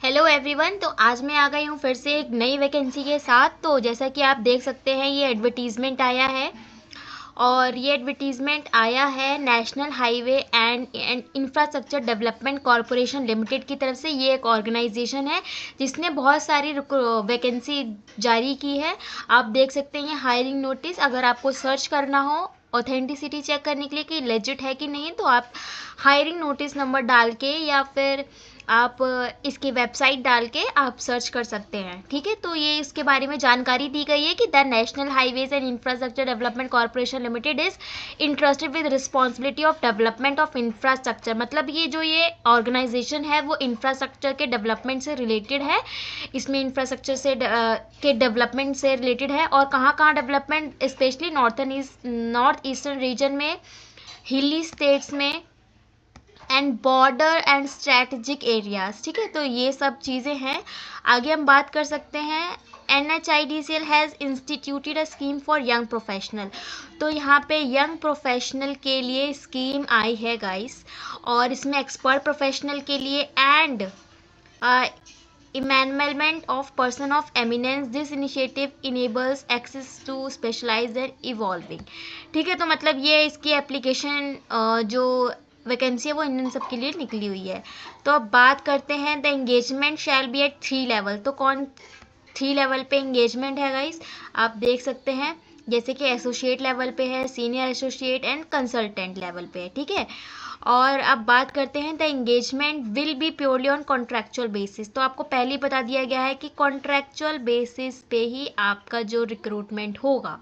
Hello everyone. तो आज मैं आ गई हूँ फिर से एक नई वैकेंसी के साथ। तो जैसा कि आप देख सकते हैं ये एडवर्टीज़मेंट आया है और ये एडवर्टीज़मेंट आया है national highway and infrastructure development corporation limited की तरफ से। ये एक ऑर्गेनाइजेशन है जिसने बहुत सारी वैकेंसी जारी की है। आप देख सकते हैं ये हायरिंग नोटिस। अगर आपको सर्च करना हो ऑथेंटिसिटी चेक करने के लिए कि लेजिट है कि नहीं, तो आप हायरिंग नोटिस नंबर डाल के या फिर आप इसकी वेबसाइट डाल के आप सर्च कर सकते हैं। ठीक है, तो ये इसके बारे में जानकारी दी गई है कि the national highways and infrastructure development corporation limited is interested with responsibility of development of infrastructure. मतलब ये ऑर्गेनाइजेशन है वो इंफ्रास्ट्रक्चर के डेवलपमेंट से रिलेटेड है। इसमें इंफ्रास्ट्रक्चर से के डेवलपमेंट से रिलेटेड है। और कहाँ कहाँ development, specially north eastern region में, हिली स्टेट्स में and border and strategic areas. ठीक है, तो ये सब चीज़ें हैं। आगे हम बात कर सकते हैं। NHIDCL has instituted a scheme for young professional. तो यहाँ पे यंग प्रोफेशनल के लिए स्कीम आई है गाइस, और इसमें एक्सपर्ट प्रोफेशनल के लिए and eminent of person of eminence. This initiative enables access to specialized and evolving. ठीक है, तो मतलब ये इसकी एप्लीकेशन जो वैकेंसी है वो इन सब के लिए निकली हुई है। तो अब बात करते हैं the engagement shall be at 3 level. तो कौन 3 लेवल पे एंगेजमेंट है गाइस, आप देख सकते हैं। जैसे कि एसोसिएट लेवल पे है, senior associate and consultant level पे है। ठीक है, और अब बात करते हैं the engagement will be purely on contractual basis. तो आपको पहले ही बता दिया गया है कि कॉन्ट्रैक्चुअल बेसिस पे ही आपका जो रिक्रूटमेंट होगा।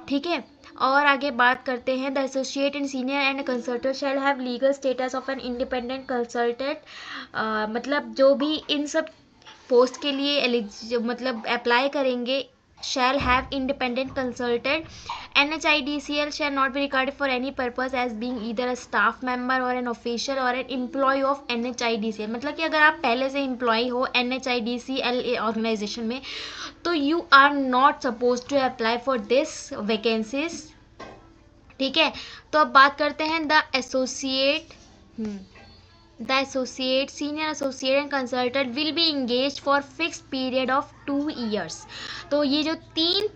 ठीक है, और आगे बात करते हैं the associate and senior and consultant shall have legal status of an independent consultant. मतलब जो भी इन सब पोस्ट के लिए मतलब अप्लाई करेंगे shall have independent consultant. NHIDCL shall not be regarded for any purpose as being either a staff member or an official or an employee of NHIDCL. मतलब कि अगर आप पहले से एम्प्लॉय हो NHIDCL ऑर्गेनाइजेशन में, तो you are not suppose to apply for this vacancies. ठीक है, तो अब बात करते हैं the associate. Senior associate and consultant will be engage for fix period of 2 years। तो ये जो तीन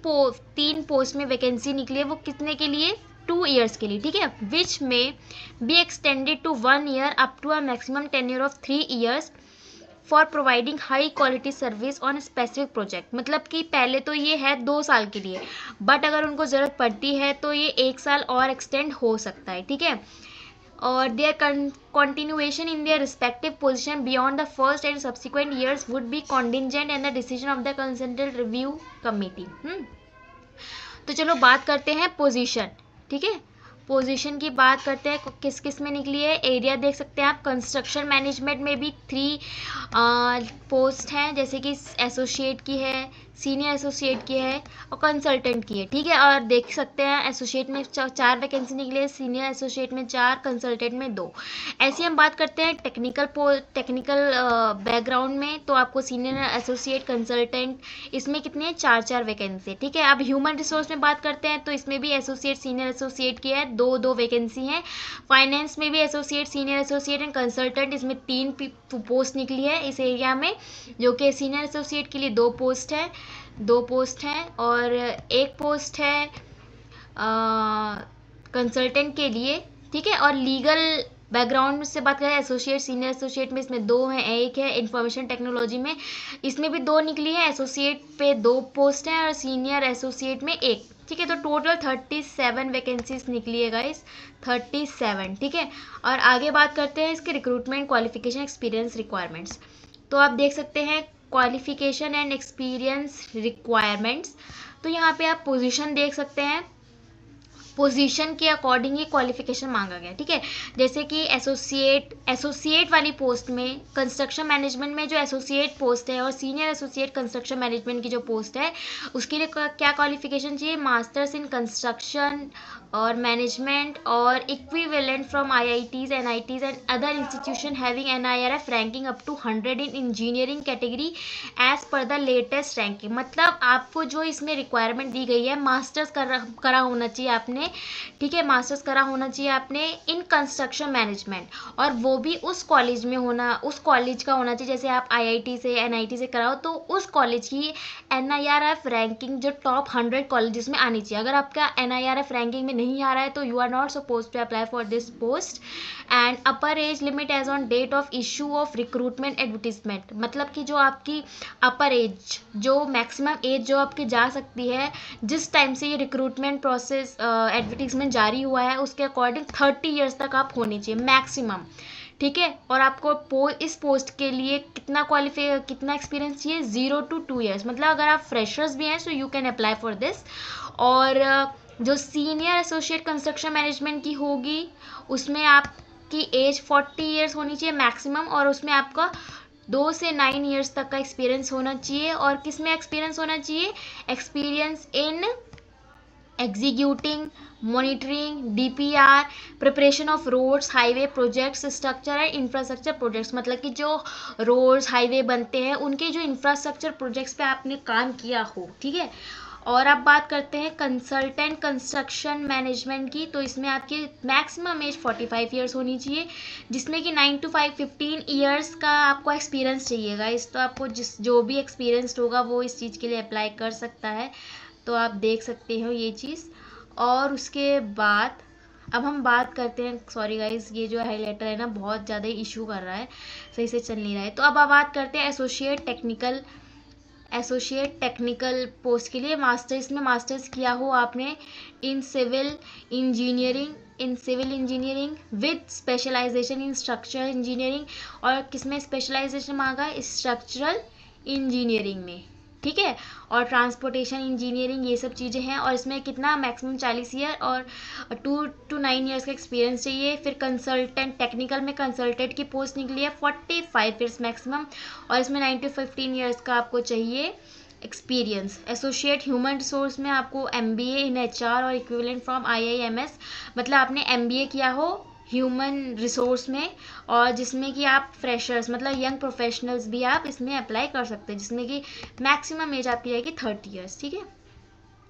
पोस्ट में वैकेंसी निकली है वो कितने के लिए, 2 years के लिए। ठीक है, विच में be extended to 1 year up to a maximum tenure of 3 years for providing high quality service on specific project. मतलब कि पहले तो ये है 2 साल के लिए, बट अगर उनको ज़रूरत पड़ती है तो ये 1 साल और एक्सटेंड हो सकता है। ठीक है, और their continuation in their respective position beyond the first and subsequent years would be contingent on the decision of the consultant review committee। तो चलो बात करते हैं पोजीशन। ठीक है, पोजीशन की बात करते हैं किस किस में निकली है। एरिया देख सकते हैं आप, कंस्ट्रक्शन मैनेजमेंट में भी 3 पोस्ट हैं, जैसे कि एसोसिएट की है, सीनियर एसोसिएट की है और कंसल्टेंट की है। ठीक है, और देख सकते हैं एसोसिएट में 4 वैकेंसी निकली है, सीनियर एसोसिएट में 4, कंसल्टेंट में 2। ऐसे हम बात करते हैं टेक्निकल बैकग्राउंड में, तो आपको सीनियर एसोसिएट, कंसल्टेंट, इसमें कितनी है, 4 वैकेंसी। ठीक है, अब ह्यूमन रिसोर्स में बात करते हैं तो इसमें भी एसोसिएट, सीनियर एसोसिएट की है, 2 वैकेंसी हैं। फाइनेंस में भी associate, senior associate and consultant, इसमें 3 पोस्ट निकली है इस एरिया में, जो कि सीनियर एसोसिएट के लिए 2 पोस्ट हैं और 1 पोस्ट है कंसल्टेंट के लिए। ठीक है, और लीगल बैकग्राउंड से बात करें एसोसिएट, सीनियर एसोसिएट में इसमें 2 हैं, 1 है इंफॉर्मेशन टेक्नोलॉजी में, इसमें भी 2 निकली है। एसोसिएट पे 2 पोस्ट हैं और सीनियर एसोसिएट में 1। ठीक है, तो टोटल 37 वैकेंसीज निकली है गाइस, 37। ठीक है, और आगे बात करते हैं इसके रिक्रूटमेंट, क्वालिफिकेशन, एक्सपीरियंस, रिक्वायरमेंट्स। तो आप देख सकते हैं क्वालिफिकेशन एंड एक्सपीरियंस रिक्वायरमेंट्स। तो यहाँ पे आप पोजीशन देख सकते हैं, पोजीशन के अकॉर्डिंग ही क्वालिफिकेशन मांगा गया। ठीक है, जैसे कि एसोसिएट वाली पोस्ट में, कंस्ट्रक्शन मैनेजमेंट में जो एसोसिएट पोस्ट है और सीनियर एसोसिएट कंस्ट्रक्शन मैनेजमेंट की जो पोस्ट है उसके लिए क्या क्वालिफिकेशन चाहिए, मास्टर्स इन कंस्ट्रक्शन और मैनेजमेंट और equivalent from IITs NITs and other institution having NIRF ranking up to 100 in engineering category as per the latest ranking. मतलब आपको जो इसमें रिक्वायरमेंट दी गई है, मास्टर्स करा होना चाहिए आपने में, ठीक है, मास्टर्स करा होना चाहिए आपने इन कंस्ट्रक्शन मैनेजमेंट, और वो भी उस कॉलेज में होना, उस कॉलेज का होना चाहिए, जैसे आप IIT से NIT से कराओ तो उस कॉलेज की NIRF रैंकिंग जो टॉप 100 कॉलेजेस में आनी चाहिए। अगर आपका NIRF रैंकिंग में नहीं आ रहा है तो you are not suppose to apply for this post. And upper age limit age on date of issue of recruitment advertisement, मतलब कि जो आपकी अपर एज, जो मैक्सिमम एज जो आपकी जा सकती है जिस टाइम से ये रिक्रूटमेंट प्रोसेस एडवर्टीजमेंट जारी हुआ है उसके अकॉर्डिंग 30 ईयर्स तक आप होनी चाहिए मैक्सिमम, ठीक है। और आपको इस पोस्ट के लिए कितना एक्सपीरियंस चाहिए, 0 to 2 ईयर्स, मतलब अगर आप फ्रेशर्स भी हैं so you can apply for this. और जो सीनियर एसोसिएट कंस्ट्रक्शन मैनेजमेंट की होगी उसमें आपकी एज 40 ईयर्स होनी चाहिए मैक्सिमम, और उसमें आपका 2 से 9 ईयर्स तक का एक्सपीरियंस होना चाहिए। और किस में एक्सपीरियंस होना चाहिए, experience in executing, monitoring, DPR, preparation of roads, highway projects, structure and infrastructure projects, मतलब कि जो रोड्स हाईवे बनते हैं उनके जो इंफ्रास्ट्रक्चर प्रोजेक्ट्स पे आपने काम किया हो, ठीक है। और अब बात करते हैं कंसल्टेंट कंस्ट्रक्शन मैनेजमेंट की, तो इसमें आपकी मैक्सिमम एज 45 ईयर्स होनी चाहिए, जिसमें कि 9 to 5 15 ईयर्स का आपको एक्सपीरियंस चाहिएगा। इस तो आपको जो भी एक्सपीरियंस्ड होगा वो इस चीज़ के लिए अप्लाई कर सकता है, तो आप देख सकते हो ये चीज़। और उसके बाद अब हम बात करते हैं, सॉरी गाइज ये जो हाईलाइटर है ना बहुत ज़्यादा इशू कर रहा है, सही से चल नहीं रहा है। तो अब बात करते हैं एसोसिएट टेक्निकल पोस्ट के लिए। इसमें मास्टर्स किया हो आपने in civil engineering with specialisation in structural engineering, और किसमें स्पेशलाइजेशन मांगा, स्ट्रक्चरल इंजीनियरिंग में, ठीक है। और ट्रांसपोर्टेशन इंजीनियरिंग, ये सब चीज़ें हैं। और इसमें कितना मैक्सिमम 40 ईयर और 2 to 9 ईयर्स का एक्सपीरियंस चाहिए। फिर कंसल्टेंट, टेक्निकल में कंसल्टेंट की पोस्ट निकली है 45 ईयर्स मैक्सिमम, और इसमें 9 to 15 ईयर्स का आपको चाहिए एक्सपीरियंस। एसोसिएट ह्यूमन रिसोर्स में आपको MBA इन HR और इक्विवेलेंट फ्रॉम IIMS, मतलब आपने MBA किया हो ह्यूमन रिसोर्स में, और जिसमें कि आप फ्रेशर्स मतलब यंग प्रोफेशनल्स भी आप इसमें अप्लाई कर सकते हैं, जिसमें कि मैक्सिमम एज आपकी आएगी 30 ईयर्स, ठीक है।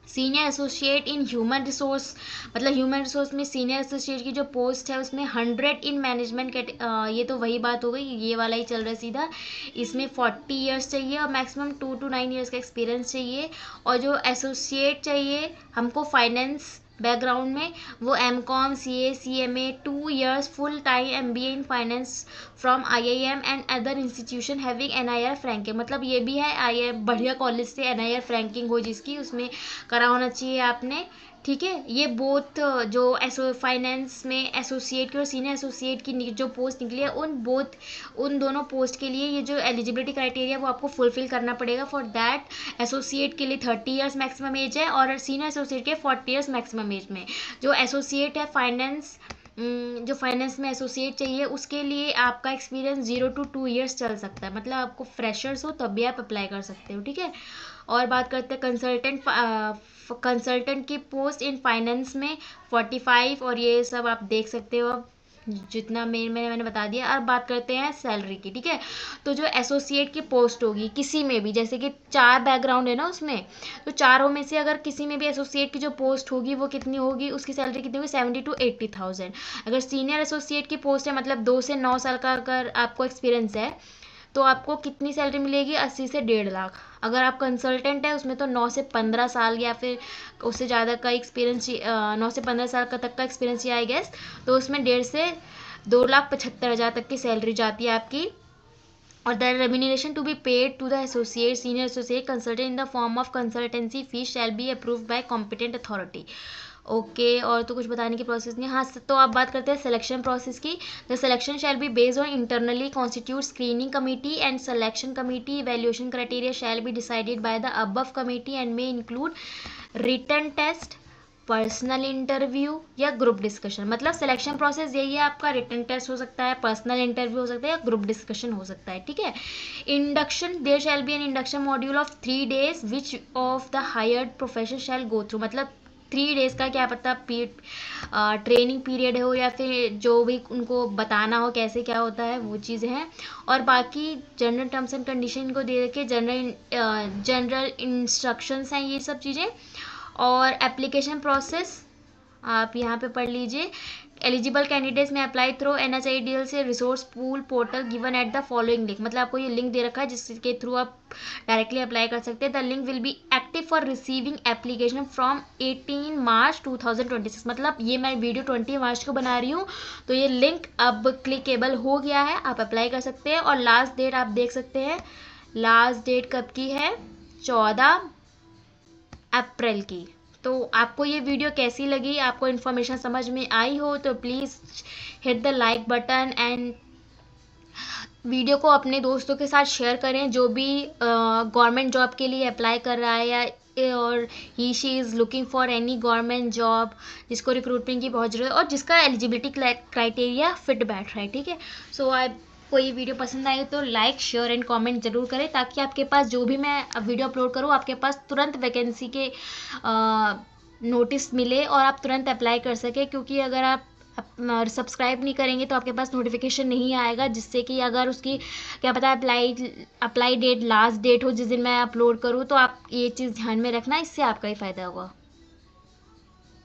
Senior associate in human resource, मतलब ह्यूमन रिसोर्स में सीनियर एसोसिएट की जो पोस्ट है उसमें 100 इन मैनेजमेंट, ये तो वही बात हो गई, ये वाला ही चल रहा है सीधा। इसमें 40 ईयर्स चाहिए और मैक्सिमम 2 to 9 ईयर्स का एक्सपीरियंस चाहिए। और जो एसोसिएट चाहिए हमको फाइनेंस बैकग्राउंड में, वो MCOM CA CMA 2 years full time MBA in finance from IIM and other institution having NIRF ranking, मतलब ये भी है IIM बढ़िया कॉलेज से NIRF रैंकिंग हो जिसकी, उसमें करा होना चाहिए आपने, ठीक है। ये बोथ जो फाइनेंस में एसोसिएट की और सीनियर एसोसिएट की जो पोस्ट निकली है उन दोनों पोस्ट के लिए ये जो एलिजिबिलिटी क्राइटेरिया वो आपको फुलफिल करना पड़ेगा। फॉर दैट एसोसिएट के लिए 30 ईयर्स मैक्सिमम एज है, और सीनियर एसोसिएट के 40 ईयर्स मैक्सिमम एज में। जो एसोसिएट है जो फाइनेंस में एसोसिएट चाहिए उसके लिए आपका एक्सपीरियंस 0 to 2 ईयर्स चल सकता है, मतलब आपको फ्रेशर्स हो तब भी आप अप्लाई कर सकते हो, ठीक है। और बात करते हैं कंसल्टेंट की पोस्ट इन फाइनेंस में 45, और ये सब आप देख सकते हो अब जितना मैंने बता दिया। और बात करते हैं सैलरी की, ठीक है। तो जो एसोसिएट की पोस्ट होगी किसी में भी, जैसे कि 4 बैकग्राउंड है ना उसमें, तो चारों में से अगर किसी में भी एसोसिएट की जो पोस्ट होगी वो कितनी होगी, उसकी सैलरी कितनी होगी, 70 to 80,000। अगर सीनियर एसोसिएट की पोस्ट है, मतलब 2 से 9 साल का अगर आपको एक्सपीरियंस है तो आपको कितनी सैलरी मिलेगी, 80 से 1.5 लाख। अगर आप कंसल्टेंट है उसमें तो 9 से 15 साल या फिर उससे ज़्यादा का एक्सपीरियंस, 9 से 15 साल का तक का एक्सपीरियंस चाहिए आई गेस, तो उसमें 1.5 से 2,75,000 तक की सैलरी जाती है आपकी। और the remuneration to be paid to the associate senior associate consultant in the form of consultancy fees shall be approved by competent authority. Okay, और तो कुछ बताने की प्रोसेस नहीं। हाँ, तो आप बात करते हैं सिलेक्शन प्रोसेस की। The selection shall be based on internally constitute screening committee and selection committee evaluation criteria shall be decided by the above committee and may include written test, personal interview या group discussion. मतलब selection process यही है आपका, written test हो सकता है, personal interview हो सकता है या ग्रुप डिस्कशन हो सकता है, ठीक है। Induction, there shall be an induction module of 3 days which of the hired profession shall go through, मतलब 3 days का क्या पता ट्रेनिंग पीरियड हो या फिर जो भी उनको बताना हो कैसे क्या होता है वो चीज़ें हैं। और बाकी जनरल टर्म्स एंड कंडीशन को दे के जनरल इंस्ट्रक्शंस हैं ये सब चीज़ें। और एप्लीकेशन प्रोसेस आप यहाँ पे पढ़ लीजिए। एलिजिबल कैंडिडेट्स में अप्लाई थ्रू NHIDL से resource pool portal given at the following link, मतलब आपको ये लिंक दे रखा है जिसके थ्रू आप डायरेक्टली अप्लाई कर सकते हैं। The link will be active for receiving application from 18 मार्च 2026, मतलब ये मैं वीडियो 20 मार्च को बना रही हूँ, तो ये लिंक अब क्लिकेबल हो गया है, आप अप्लाई कर सकते हैं। और लास्ट डेट आप देख सकते हैं, लास्ट डेट कब की है, 14 अप्रैल की। तो आपको ये वीडियो कैसी लगी, आपको इन्फॉर्मेशन समझ में आई हो तो please hit the like button and video को अपने दोस्तों के साथ शेयर करें जो भी गवर्नमेंट जॉब के लिए अप्लाई कर रहा है या और ही she is looking for any government job, जिसको रिक्रूटमेंट की बहुत ज़रूरत है और जिसका एलिजिबिलिटी क्राइटेरिया फिट बैठ रहा है, ठीक है। सो आपको ये वीडियो पसंद आई तो लाइक शेयर एंड कमेंट जरूर करें, ताकि आपके पास जो भी मैं वीडियो अपलोड करूँ आपके पास तुरंत वैकेंसी के नोटिस मिले और आप तुरंत अप्लाई कर सकें। क्योंकि अगर आप सब्सक्राइब नहीं करेंगे तो आपके पास नोटिफिकेशन नहीं आएगा, जिससे कि अगर उसकी क्या पता अप्लाई डेट लास्ट डेट हो जिस दिन मैं अपलोड करूँ, तो आप ये चीज़ ध्यान में रखना, इससे आपका ही फ़ायदा होगा।